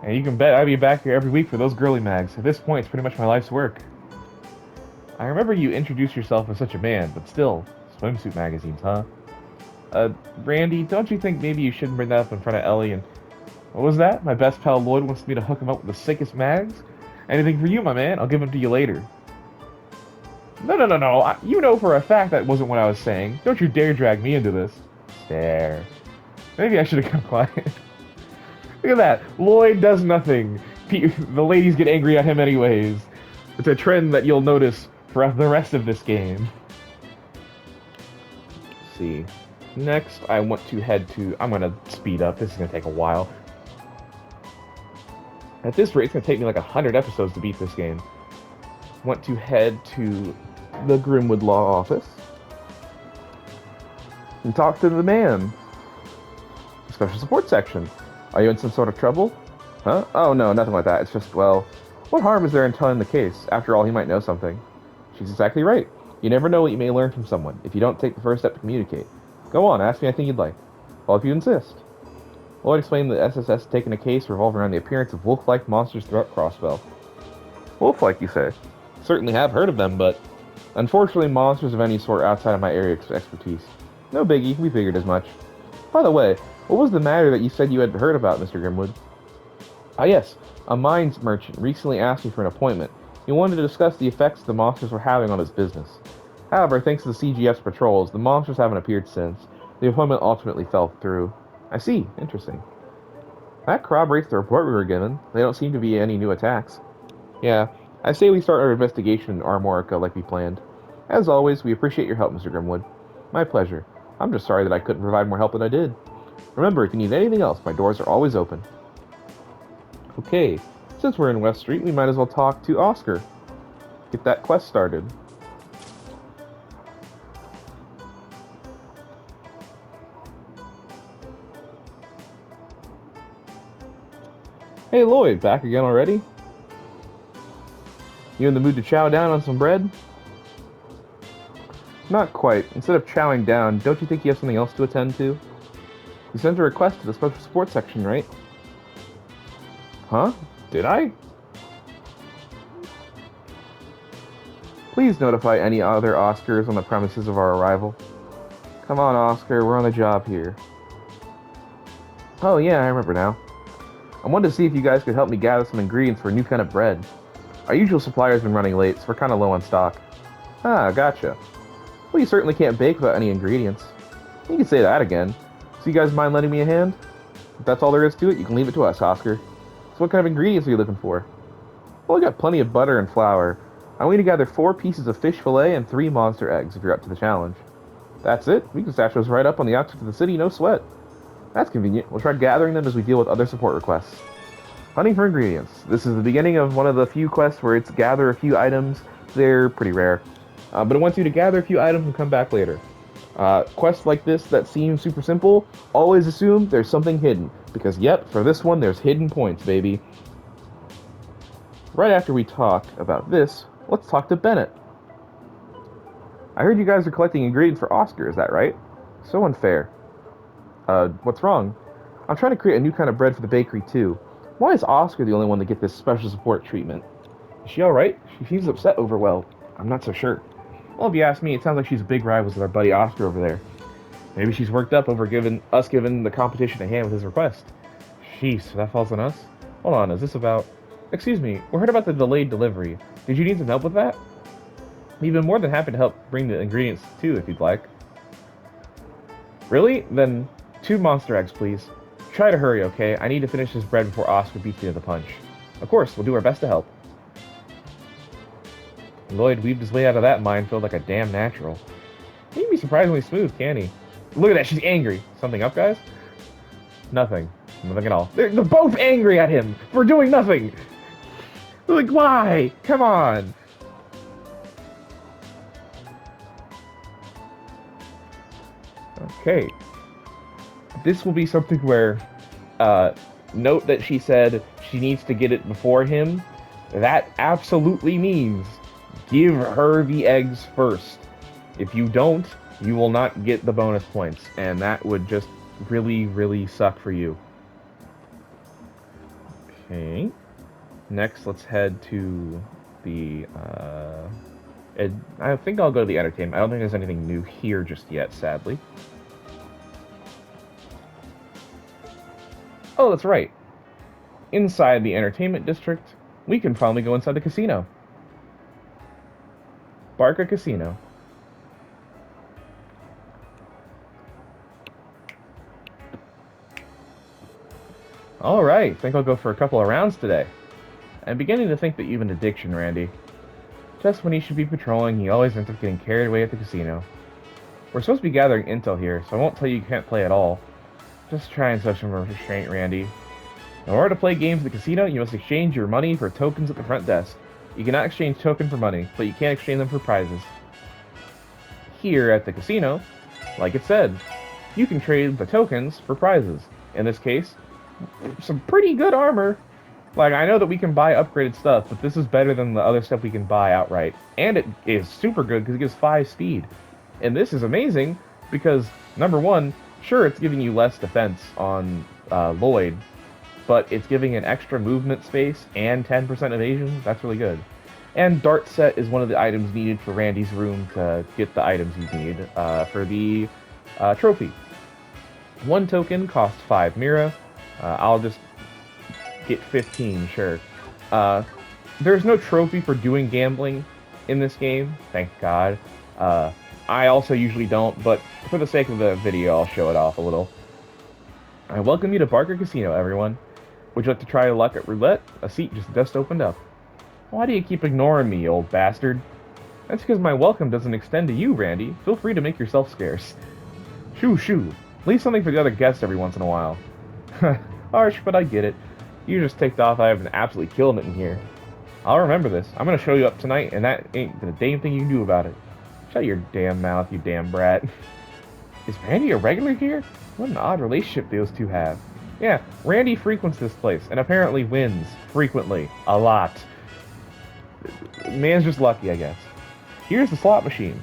And you can bet I'll be back here every week for those girly mags. At this point, it's pretty much my life's work. I remember you introduced yourself as such a man, but still, swimsuit magazines, huh? Randy, don't you think maybe you shouldn't bring that up in front of Ellie and... What was that? My best pal Lloyd wants me to hook him up with the sickest mags? Anything for you, my man. I'll give them to you later. No. You know for a fact that wasn't what I was saying. Don't you dare drag me into this. There. Maybe I should have kept quiet. Look at that. Lloyd does nothing. The ladies get angry at him anyways. It's a trend that you'll notice for the rest of this game. Let's see. Next, I want to head to... I'm going to speed up. This is going to take a while. At this rate, it's going to take me like 100 episodes to beat this game. Want to head to the Grimwood Law Office and talk to the man. Special support section. Are you in some sort of trouble? Huh? Oh, no, nothing like that. It's just, well, what harm is there in telling the case? After all, he might know something. She's exactly right. You never know what you may learn from someone if you don't take the first step to communicate. Go on, ask me anything you'd like. Well, if you insist. Lloyd explained that SSS has taken a case revolving around the appearance of wolf-like monsters throughout Crossbell. Wolf-like, you say? Certainly have heard of them, but unfortunately monsters of any sort outside of my area of expertise. No biggie, we figured as much. By the way, what was the matter that you said you had heard about, Mr. Grimwood? Ah yes, a mines merchant recently asked me for an appointment. He wanted to discuss the effects the monsters were having on his business. However, thanks to the CGF's patrols, the monsters haven't appeared since. The appointment ultimately fell through. I see. Interesting. That corroborates the report we were given. There don't seem to be any new attacks. Yeah, I say we start our investigation in Armorica like we planned. As always, we appreciate your help, Mr. Grimwood. My pleasure. I'm just sorry that I couldn't provide more help than I did. Remember, if you need anything else, my doors are always open. Okay, since we're in West Street, we might as well talk to Oscar. Get that quest started. Hey Lloyd, back again already? You in the mood to chow down on some bread? Not quite. Instead of chowing down, don't you think you have something else to attend to? You sent a request to the special support section, right? Huh? Did I? Please notify any other Oscars on the premises of our arrival. Come on, Oscar, we're on the job here. Oh yeah, I remember now. I wanted to see if you guys could help me gather some ingredients for a new kind of bread. Our usual supplier's been running late, so we're kind of low on stock. Ah, gotcha. Well, you certainly can't bake without any ingredients. You can say that again. So you guys mind lending me a hand? If that's all there is to it, you can leave it to us, Oscar. So what kind of ingredients are you looking for? Well, we got plenty of butter and flour. I need to gather 4 pieces of fish fillet and 3 monster eggs if you're up to the challenge. That's it. We can stash those right up on the outskirts of the city, no sweat. That's convenient. We'll try gathering them as we deal with other support requests. Hunting for ingredients. This is the beginning of one of the few quests where it's gather a few items. They're pretty rare. But it wants you to gather a few items and come back later. Quests like this that seem super simple, always assume there's something hidden. Because, yep, for this one, there's hidden points, baby. Right after we talk about this, let's talk to Bennett. I heard you guys are collecting ingredients for Oscar, is that right? So unfair. What's wrong? I'm trying to create a new kind of bread for the bakery, too. Why is Oscar the only one to get this special support treatment? Is she alright? She seems upset over, well, I'm not so sure. Well, if you ask me, it sounds like she's big rivals with our buddy Oscar over there. Maybe she's worked up over giving the competition a hand with his request. Jeez, so that falls on us? Hold on, is this about... Excuse me, we heard about the delayed delivery. Did you need some help with that? We've been more than happy to help bring the ingredients, too, if you'd like. Really? Then 2 monster eggs, please. Try to hurry, okay? I need to finish this bread before Oscar beats me to the punch. Of course, we'll do our best to help. Lloyd weaved his way out of that minefield like a damn natural. He can be surprisingly smooth, can't he? Look at that, she's angry. Something up, guys? Nothing. Nothing at all. They're both angry at him for doing nothing! Like, why? Come on! Okay. This will be something where, note that she said she needs to get it before him. That absolutely means give her the eggs first. If you don't, you will not get the bonus points, and that would just really, really suck for you. Okay. Next, let's head to the, I think I'll go to the entertainment. I don't think there's anything new here just yet, sadly. Oh, that's right. Inside the entertainment district, we can finally go inside the casino. Barca Casino. Alright, think I'll go for a couple of rounds today. I'm beginning to think that you have an addiction, Randy. Just when he should be patrolling, he always ends up getting carried away at the casino. We're supposed to be gathering intel here, so I won't tell you can't play at all. Just try and show some restraint, Randy. In order to play games at the casino, you must exchange your money for tokens at the front desk. You cannot exchange token for money, but you can exchange them for prizes. Here at the casino, like it said, you can trade the tokens for prizes. In this case, some pretty good armor. Like, I know that we can buy upgraded stuff, but this is better than the other stuff we can buy outright. And it is super good because it gives 5 speed. And this is amazing because, number one, sure, it's giving you less defense on Lloyd, but it's giving an extra movement space and 10% evasion. That's really good. And Dart Set is one of the items needed for Randy's room to get the items you need for the trophy. 1 token costs 5 Mira. I'll just get 15, sure. There's no trophy for doing gambling in this game, thank God. I also usually don't, but for the sake of the video, I'll show it off a little. I welcome you to Barker Casino, everyone. Would you like to try your luck at roulette? A seat just opened up. Why do you keep ignoring me, you old bastard? That's because my welcome doesn't extend to you, Randy. Feel free to make yourself scarce. Shoo, shoo. Leave something for the other guests every once in a while. Harsh, but I get it. You just ticked off I have been absolutely killing it in here. I'll remember this. I'm gonna show you up tonight, and that ain't the damn thing you can do about it. Shut your damn mouth, you damn brat. Is Randy a regular here? What an odd relationship those two have. Yeah, Randy frequents this place, and apparently wins. Frequently. A lot. Man's just lucky, I guess. Here's the slot machine.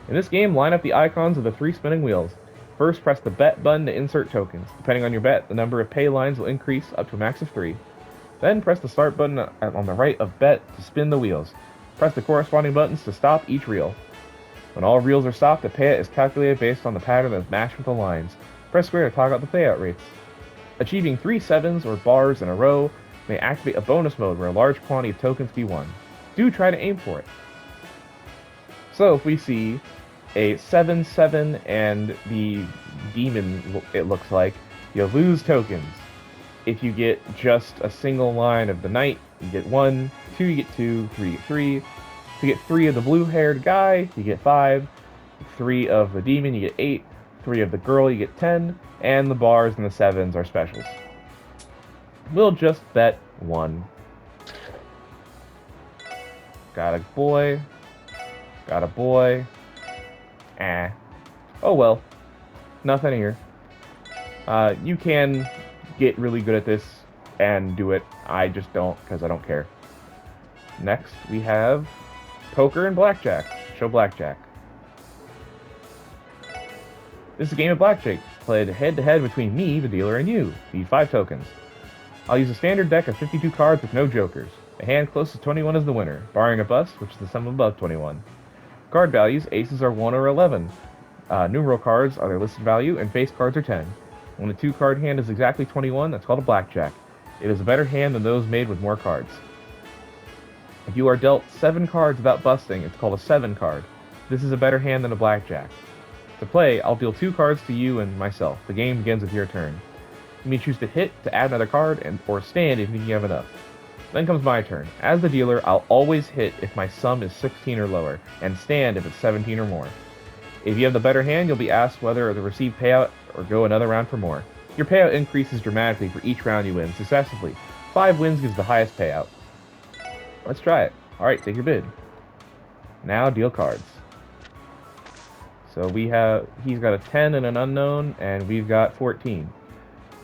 In this game, line up the icons of the 3 spinning wheels. First, press the bet button to insert tokens. Depending on your bet, the number of pay lines will increase up to a max of 3. Then, press the start button on the right of bet to spin the wheels. Press the corresponding buttons to stop each reel. When all reels are stopped, the payout is calculated based on the pattern that is matched with the lines. Press square to talk out the payout rates. Achieving 3 sevens or bars in a row may activate a bonus mode where a large quantity of tokens be won. Do try to aim for it. So if we see a 7-7 and the demon, it looks like, you lose tokens. If you get just a single line of the knight, you get 1, 2, you get 2, 3, you get 3. If you get 3 of the blue-haired guy, you get 5. 3 of the demon, you get 8. 3 of the girl, you get 10. And the bars and the 7s are specials. We'll just bet 1. Got a boy. Got a boy. Oh well. Nothing here. You can get really good at this and do it. I just don't, because I don't care. Next, we have poker and blackjack. Show blackjack. This is a game of blackjack, played head-to-head between me, the dealer, and you. Need 5 tokens. I'll use a standard deck of 52 cards with no jokers. The hand closest to 21 is the winner, barring a bust, which is the sum above 21. Card values, aces are 1 or 11. Numeral cards are their listed value, and face cards are 10. When a 2-card hand is exactly 21, that's called a blackjack. It is a better hand than those made with more cards. If you are dealt 7 cards without busting, it's called a 7 card. This is a better hand than a blackjack. To play, I'll deal 2 cards to you and myself. The game begins with your turn. You may choose to hit to add another card, or stand if you think you have enough. Then comes my turn. As the dealer, I'll always hit if my sum is 16 or lower, and stand if it's 17 or more. If you have the better hand, you'll be asked whether to receive payout or go another round for more. Your payout increases dramatically for each round you win successively. 5 wins gives the highest payout. Let's try it. Alright, take your bid. Now deal cards. So he's got a 10 and an unknown, and we've got 14.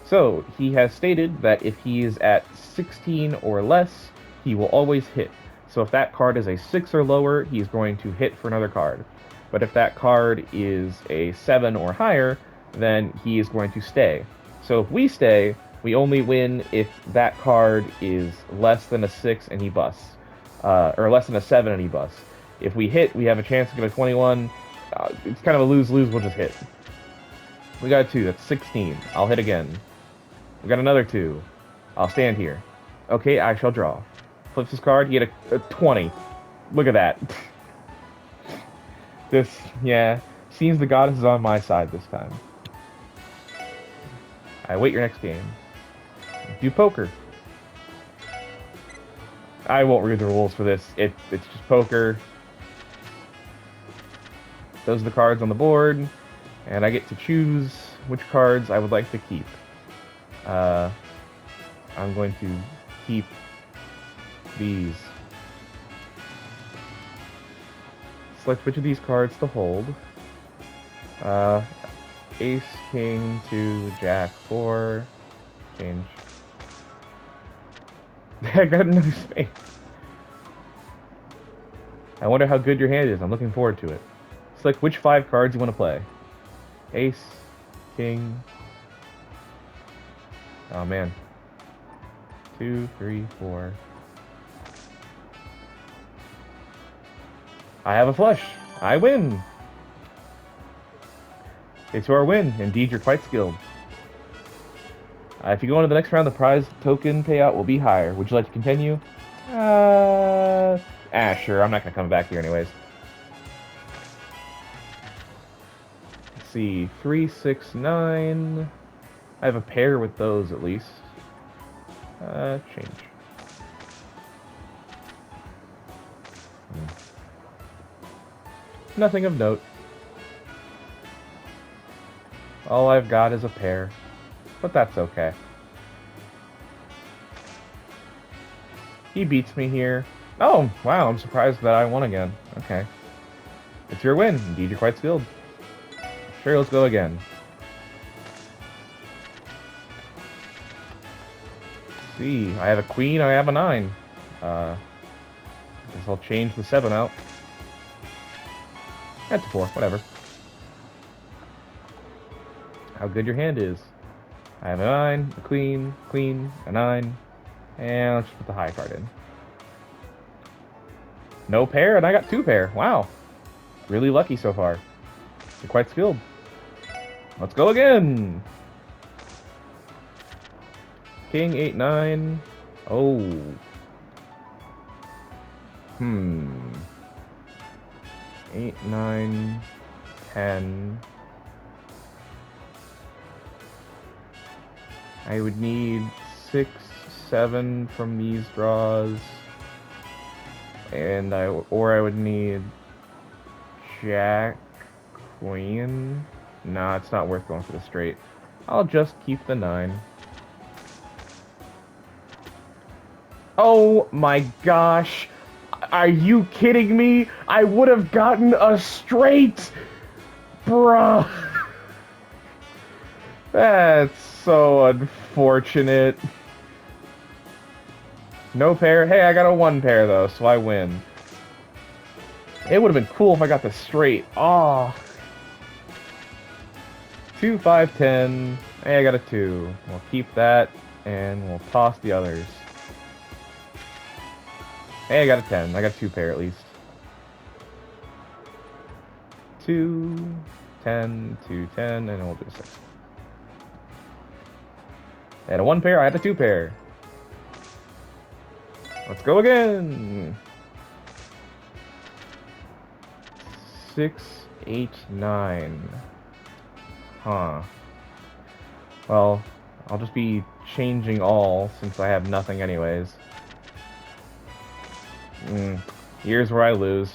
So, he has stated that if he is at 16 or less, he will always hit. So if that card is a 6 or lower, he's going to hit for another card. But if that card is a 7 or higher, then he is going to stay. So if we stay, we only win if that card is less than a 6 and he busts. Or less than a 7 and he busts. If we hit, we have a chance to get a 21. It's kind of a lose-lose, we'll just hit. We got a 2, that's 16. I'll hit again. We got another 2. I'll stand here. Okay, I shall draw. Flips his card, he had a 20. Look at that. Seems the goddess is on my side this time. I wait your next game. Do poker. I won't read the rules for this. It's just poker. Those are the cards on the board, and I get to choose which cards I would like to keep. I'm going to keep these. Select which of these cards to hold. Ace, King, 2, Jack, 4. Change. I got another space. I wonder how good your hand is. I'm looking forward to it. Select which 5 cards you want to play. Ace, King. Oh man. 2, 3, 4. I have a flush. I win. It's your win. Indeed, you're quite skilled. If you go on to the next round, the prize token payout will be higher. Would you like to continue? Sure. I'm not going to come back here anyways. Let's see. 3, 6, 9. I have a pair with those at least. Change. Nothing of note. All I've got is a pair. But that's okay. He beats me here. Oh, wow, I'm surprised that I won again. Okay. It's your win. Indeed, you're quite skilled. Sure, let's go again. Let's see, I have a queen, I have a 9. Guess I'll change the 7 out. That's a 4, whatever. How good your hand is. I have a 9, a queen, a 9, and let's just put the high card in. No pair, and I got 2 pair. Wow. Really lucky so far. You're quite skilled. Let's go again. King, 8, 9. Oh. 8, 9, 10. I would need 6, 7 from these draws. And I would need Jack, Queen. Nah, it's not worth going for the straight. I'll just keep the 9. Oh my gosh! Are you kidding me? I would have gotten a straight! Bruh! That's so unfortunate. No pair? Hey, I got a 1 pair though, so I win. It would have been cool if I got the straight. Oh. 2, 5, 10. Hey, I got a 2. We'll keep that, and we'll toss the others. Hey, I got a 10. I got a 2 pair at least. 2, 10, 2, 10, and we'll do 6. I had a 1 pair, I had a 2 pair. Let's go again. 6, 8, 9. Huh. Well, I'll just be changing all since I have nothing anyways. Here's where I lose.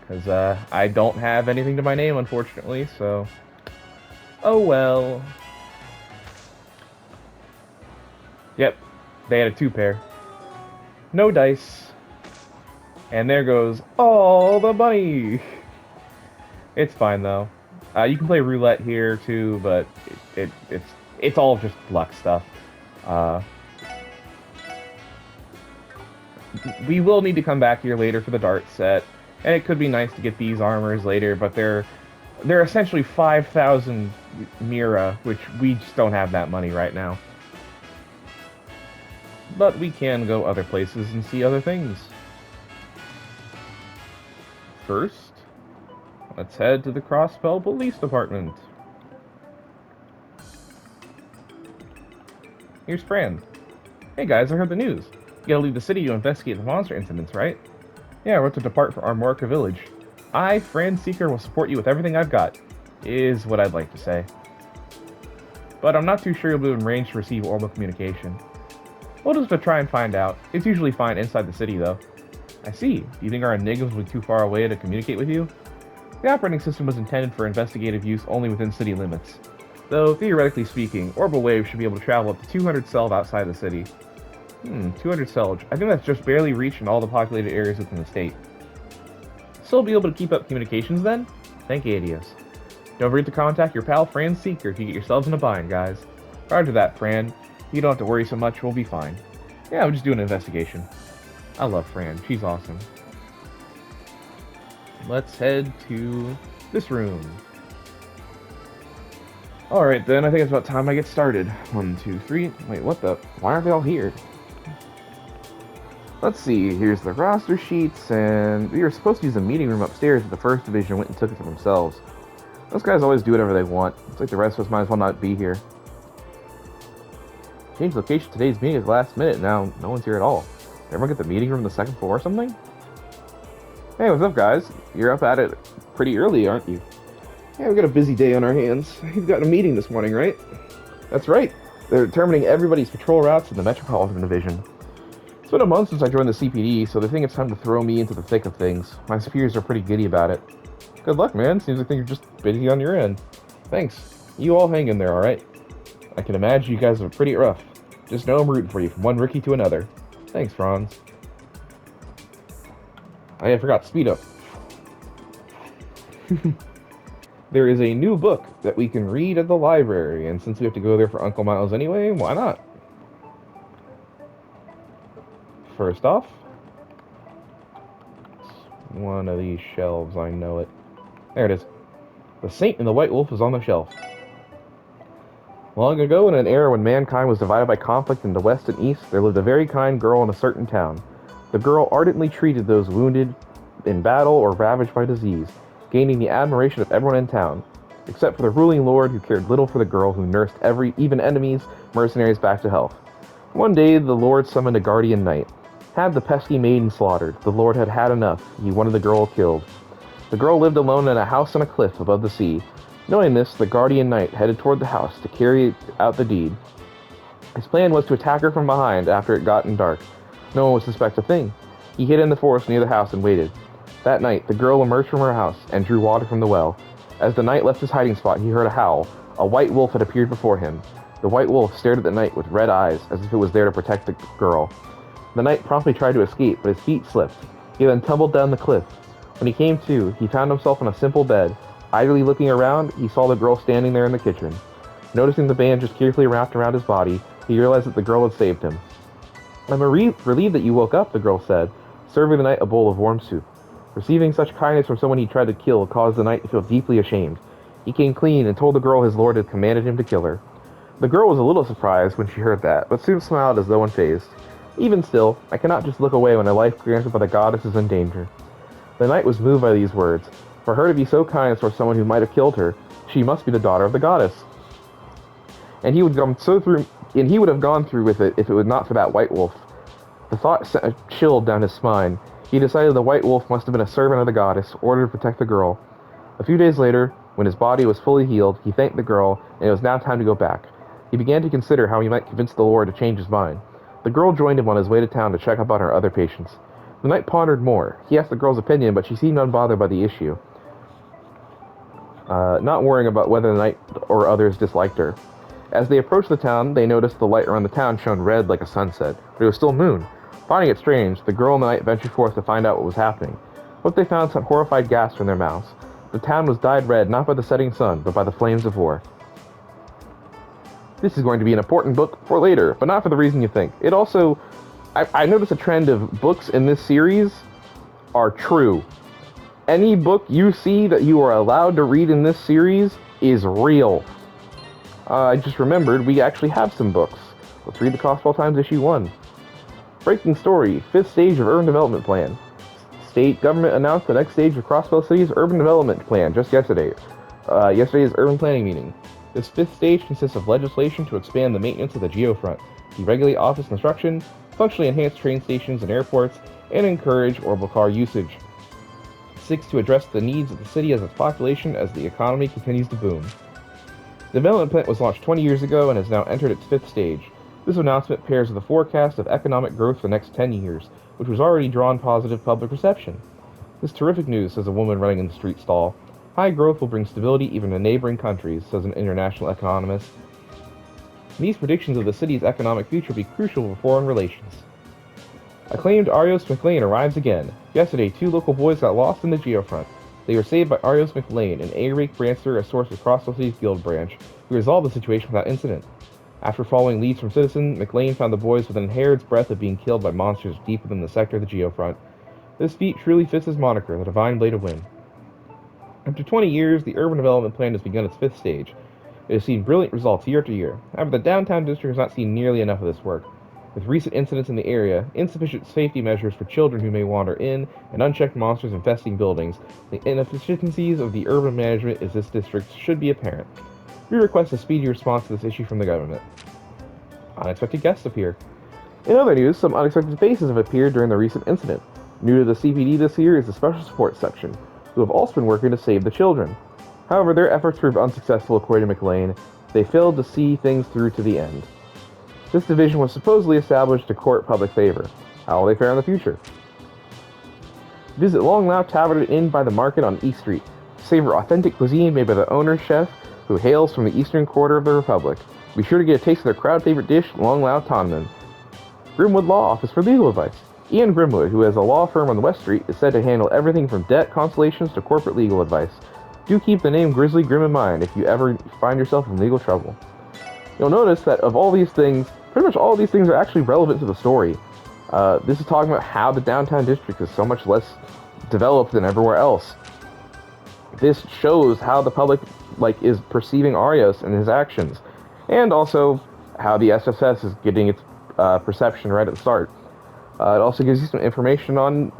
Because I don't have anything to my name, unfortunately, so... Oh well. Yep, they had a 2 pair. No dice. And there goes all the money! It's fine, though. You can play roulette here, too, but it's all just luck stuff. We will need to come back here later for the dart set, and it could be nice to get these armors later, but they're essentially 5,000 Mira, which we just don't have that money right now. But we can go other places and see other things. First, let's head to the Crossbell Police Department. Here's Fran. Hey guys, I heard the news. You gotta leave the city to investigate the monster incidents, right? Yeah, we're to depart for Armorica Village. I, Fran Seeker, will support you with everything I've got, is what I'd like to say. But I'm not too sure you'll be in range to receive orbital communication. We'll just try and find out. It's usually fine inside the city, though. I see. Do you think our enigmas will be too far away to communicate with you? The operating system was intended for investigative use only within city limits. Though, theoretically speaking, orbital waves should be able to travel up to 200 cells outside the city. 200 cells. I think that's just barely reaching all the populated areas within the state. Still be able to keep up communications then? Thank you, Adios. Don't forget to contact your pal Fran Seeker if you get yourselves in a bind, guys. Prior to that, Fran, you don't have to worry so much, we'll be fine. Yeah, I'm just doing an investigation. I love Fran, she's awesome. Let's head to this room. Alright then, I think it's about time I get started. 1, 2, 3. Wait, what the? Why aren't they all here? Let's see, here's the roster sheets, and we were supposed to use the meeting room upstairs, but the First Division went and took it for themselves. Those guys always do whatever they want. It's like the rest of us might as well not be here. Changed location today's meeting is last minute, now no one's here at all. Did everyone get the meeting room on the 2nd floor or something? Hey, what's up guys? You're up at it pretty early, aren't you? Yeah, we've got a busy day on our hands. You've got a meeting this morning, right? That's right. They're determining everybody's patrol routes in the Metropolitan Division. It's been a month since I joined the CPD, so they think it's time to throw me into the thick of things. My superiors are pretty giddy about it. Good luck, man. Seems like things are just busy on your end. Thanks. You all hang in there, alright? I can imagine you guys are pretty rough. Just know I'm rooting for you from one rookie to another. Thanks, Franz. I forgot, speed up. There is a new book that we can read at the library, and since we have to go there for Uncle Miles anyway, why not? First off, one of these shelves, I know it. There it is. The Saint and the White Wolf is on the shelf. Long ago, in an era when mankind was divided by conflict into west and east, there lived a very kind girl in a certain town. The girl ardently treated those wounded in battle or ravaged by disease, gaining the admiration of everyone in town, except for the ruling lord who cared little for the girl who nursed even enemies, mercenaries back to health. One day, the lord summoned a guardian knight. Had the pesky maiden slaughtered. The lord had had enough. He wanted the girl killed. The girl lived alone in a house on a cliff above the sea. Knowing this, the Guardian Knight headed toward the house to carry out the deed. His plan was to attack her from behind after it gotten dark. No one would suspect a thing. He hid in the forest near the house and waited. That night, the girl emerged from her house and drew water from the well. As the knight left his hiding spot, he heard a howl. A white wolf had appeared before him. The white wolf stared at the knight with red eyes, as if it was there to protect the girl. The knight promptly tried to escape, but his feet slipped. He then tumbled down the cliff. When he came to, he found himself on a simple bed. Idly looking around, he saw the girl standing there in the kitchen. Noticing the bandages carefully wrapped around his body, he realized that the girl had saved him. "I'm relieved that you woke up," the girl said, serving the knight a bowl of warm soup. Receiving such kindness from someone he tried to kill caused the knight to feel deeply ashamed. He came clean and told the girl his lord had commanded him to kill her. The girl was a little surprised when she heard that, but soon smiled as though unfazed. "Even still, I cannot just look away when a life granted by the goddess is in danger." The knight was moved by these words. For her to be so kind towards someone who might have killed her, she must be the daughter of the goddess. And he would have gone through with it if it was not for that white wolf. The thought sent a chill down his spine. He decided the white wolf must have been a servant of the goddess, ordered to protect the girl. A few days later, when his body was fully healed, he thanked the girl, and it was now time to go back. He began to consider how he might convince the lord to change his mind. The girl joined him on his way to town to check up on her other patients. The knight pondered more. He asked the girl's opinion, but she seemed unbothered by the issue, not worrying about whether the knight or others disliked her. As they approached the town, they noticed the light around the town shone red like a sunset, but it was still moon. Finding it strange, the girl and the knight ventured forth to find out what was happening. What they found sent horrified gasps from their mouths. The town was dyed red not by the setting sun, but by the flames of war. This is going to be an important book for later, but not for the reason you think. It also... I noticed a trend of books in this series are true. Any book you see that you are allowed to read in this series is real. I just remembered we actually have some books. Let's read the Crossbell Times issue 1. Breaking story, 5th stage of urban development plan. State government announced the next stage of Crossbell City's urban development plan just yesterday. Yesterday's urban planning meeting. This 5th stage consists of legislation to expand the maintenance of the geofront, deregulate office construction, functionally enhance train stations and airports, and encourage orbital car usage. 6. To address the needs of the city as its population as the economy continues to boom. The development plan was launched 20 years ago and has now entered its 5th stage. This announcement pairs with a forecast of economic growth for the next 10 years, which was already drawn positive public reception. "This is terrific news," says a woman running in the street stall. "High growth will bring stability even to neighboring countries," says an international economist. "These predictions of the city's economic future will be crucial for foreign relations." Acclaimed Arios McLean arrives again. Yesterday, 2 local boys got lost in the geofront. They were saved by Arios McLean, an A-rank brancher, a source of Crossbell City's guild branch, who resolved the situation without incident. After following leads from citizens, McLean found the boys within a hair's breadth of being killed by monsters deep within the sector of the geofront. This feat truly fits his moniker, the Divine Blade of Wind. After 20 years, the urban development plan has begun its 5th stage. It has seen brilliant results year after year. However, the downtown district has not seen nearly enough of this work. With recent incidents in the area, insufficient safety measures for children who may wander in, and unchecked monsters infesting buildings, the inefficiencies of the urban management in this district should be apparent. We request a speedy response to this issue from the government. Unexpected guests appear. In other news, some unexpected faces have appeared during the recent incident. New to the CPD this year is the Special Support Section, who have also been working to save the children. However, their efforts proved unsuccessful according to McLean. They failed to see things through to the end. This division was supposedly established to court public favor. How will they fare in the future? Visit Long Lao Tavern and Inn by the Market on East Street. Savor authentic cuisine made by the owner's chef, who hails from the eastern quarter of the Republic. Be sure to get a taste of their crowd-favorite dish, Long Lao Tanmen. Grimwood Law Office for legal advice. Ian Grimwood, who has a law firm on the West Street, is said to handle everything from debt consultations to corporate legal advice. Do keep the name Grizzly Grim in mind if you ever find yourself in legal trouble. You'll notice that of all these things, pretty much all of these things are actually relevant to the story. This is talking about how the downtown district is so much less developed than everywhere else. This shows how the public is perceiving Arios and his actions, and also how the SSS is getting its perception right at the start. It also gives you some information on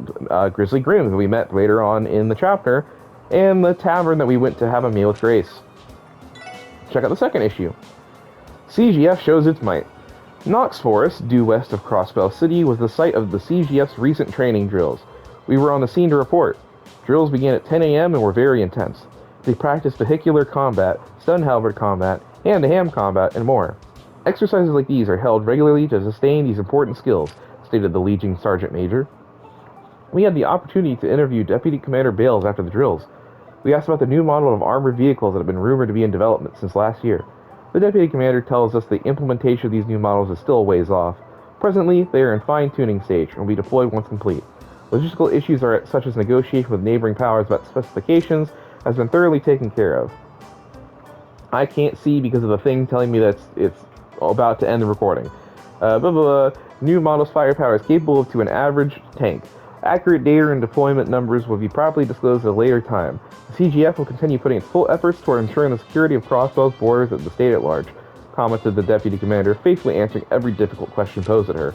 Grizzly Grim, who we met later on in the chapter, and the tavern that we went to have a meal with Grace. Check out the second issue. CGF shows its might. Knox Forest, due west of Crossbell City, was the site of the CGF's recent training drills. We were on the scene to report. Drills began at 10 a.m. and were very intense. They practice vehicular combat, stun halberd combat, hand-to-hand combat, and more. Exercises like these are held regularly to sustain these important skills, stated the Legion Sergeant Major. We had the opportunity to interview Deputy Commander Bales after the drills. We asked about the new model of armored vehicles that have been rumored to be in development since last year. The Deputy Commander tells us the implementation of these new models is still a ways off. Presently, they are in fine-tuning stage and will be deployed once complete. Logistical issues such as negotiation with neighboring powers about specifications has been thoroughly taken care of. I can't see because of the thing telling me that it's about to end the recording. New model's firepower is capable of to an average tank. Accurate data and deployment numbers will be properly disclosed at a later time. The CGF will continue putting its full efforts toward ensuring the security of Crossbell's borders and the state at large, commented the Deputy Commander, faithfully answering every difficult question posed at her.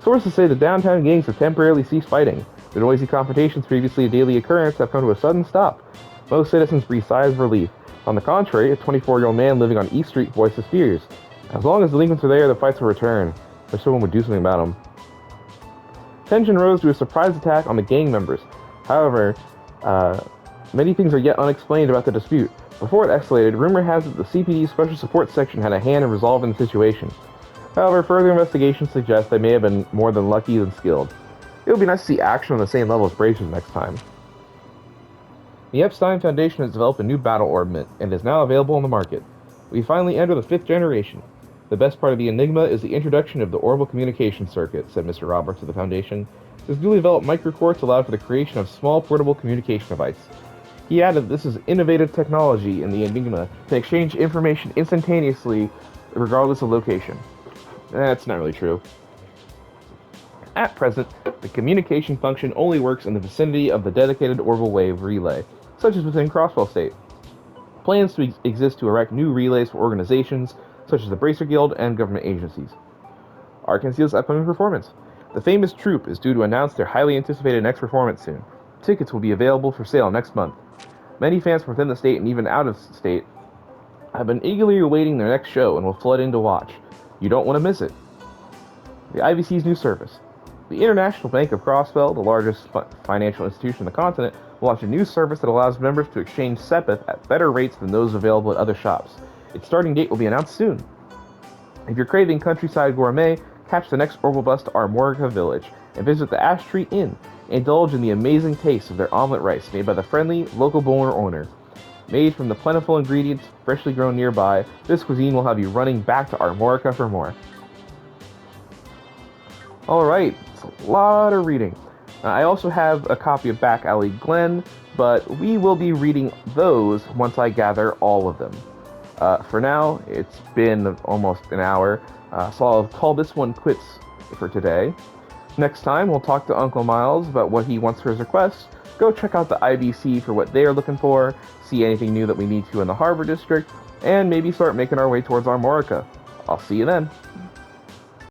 Sources say the downtown gangs have temporarily ceased fighting. The noisy confrontations previously a daily occurrence have come to a sudden stop. Most citizens breathe sighs of relief. On the contrary, a 24-year-old man living on East Street voices fears. As long as delinquents are there, the fights will return. Wish someone would do something about them. Tension rose to a surprise attack on the gang members. However, many things are yet unexplained about the dispute. Before it escalated, rumor has it the CPD's Special Support Section had a hand in resolving the situation. However, further investigation suggests they may have been more than lucky than skilled. It would be nice to see action on the same level as Braces next time. The Epstein Foundation has developed a new battle orbment and is now available on the market. We finally enter the 5th generation. The best part of the Enigma is the introduction of the orbital communication circuit, said Mr. Roberts of the Foundation. This newly developed microquartz allowed for the creation of a small portable communication device. He added that this is innovative technology in the Enigma to exchange information instantaneously regardless of location. That's not really true. At present, the communication function only works in the vicinity of the dedicated orbital wave relay, such as within Crossbell State. Plans exist to erect new relays for organizations such as the Bracer Guild and government agencies. Arkanseal's upcoming performance. The famous troupe is due to announce their highly anticipated next performance soon. Tickets will be available for sale next month. Many fans from within the state and even out of state have been eagerly awaiting their next show and will flood in to watch. You don't want to miss it. The IVC's new service. The International Bank of Crossbell, the largest financial institution on the continent, will launch a new service that allows members to exchange Sepith at better rates than those available at other shops. Its starting date will be announced soon. If you're craving countryside gourmet, catch the next Orbital bus to Armorica Village and visit the Ash Tree Inn. Indulge in the amazing taste of their omelet rice made by the friendly, local-born owner. Made from the plentiful ingredients freshly grown nearby, this cuisine will have you running back to Armorica for more. Alright, it's a lot of reading. I also have a copy of Back Alley Glen, but we will be reading those once I gather all of them. For now, it's been almost an hour, so I'll call this one quits for today. Next time, we'll talk to Uncle Miles about what he wants for his requests, go check out the IBC for what they're looking for, see anything new that we need to in the Harbor District, and maybe start making our way towards Armorica. I'll see you then.